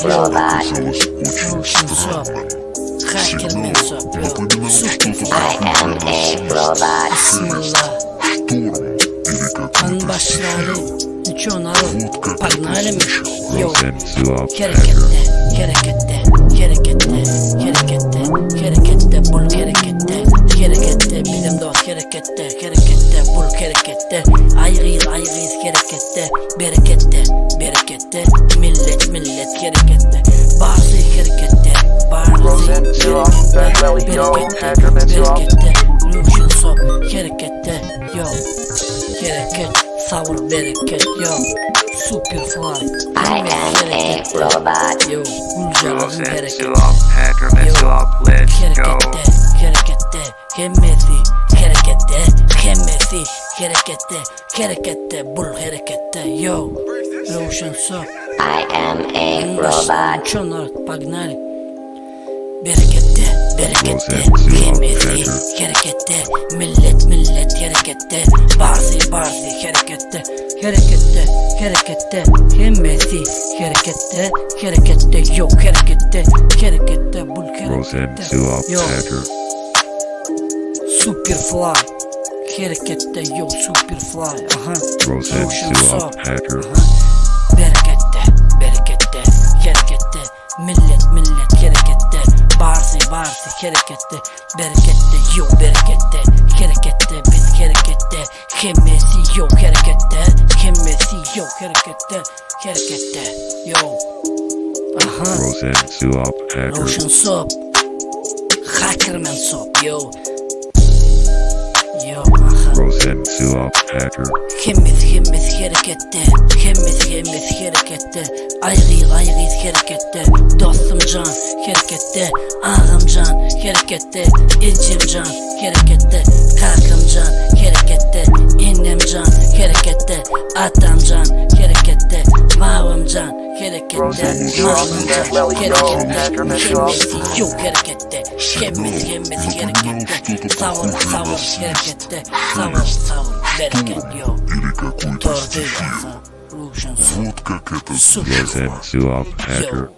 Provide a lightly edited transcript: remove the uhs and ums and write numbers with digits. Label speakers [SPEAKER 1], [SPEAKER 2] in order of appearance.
[SPEAKER 1] robot.
[SPEAKER 2] Рушен соп, хакер мен соп,
[SPEAKER 1] I am a robot.
[SPEAKER 2] Bismillah. Başlayalım. Ничего, народ, погнали мы. Йоу, harekette, harekette, harekette, harekette, harekette, bul harekette, harekette, bizim dost harekette, harekette, bul harekette, ayrıyız harekette, berekette, berekette, millet harekette, bazı harekette, berekette, Ruşen sob, harekette, yo, hareket, savur bereket, yo, Superfly,
[SPEAKER 1] I am a robot.
[SPEAKER 2] yo, Gülcan'ın harekette, harekette, harekette, bul harekette, yo, Ruşen sob,
[SPEAKER 1] I am a robot.
[SPEAKER 2] Çonlar, pogнали. Berekette, berekette, kıymetli harekette, millet harekette, bazı harekette, harekette, harekette, kıymetli harekette, yok harekette, bul harekette, yo, Superfly, harekette, yo, Superfly, aha, Ruşen sob, berekette, berekette, harekette, millet harekette, bazı harekette, berekette, yo, berekette, harekette, biz harekette, kemesi yok harekette, kemesi yok harekette, harekette, yo, aha, Ruşen sob, hacker men sob, yo, aha. Hemmet harekette, hemmet harekette, ayrıyız harekette, dostum can harekette, ağam can harekette, ilcim can harekette, kalkım can harekette, innem can harekette, atam can harekette, mavım can harekette, mavım can harekette, hemmeti yok harekette, hemmet harekette, savur harekette, savur bereket yok. Tordu Ruşen sob, Superfly, yo.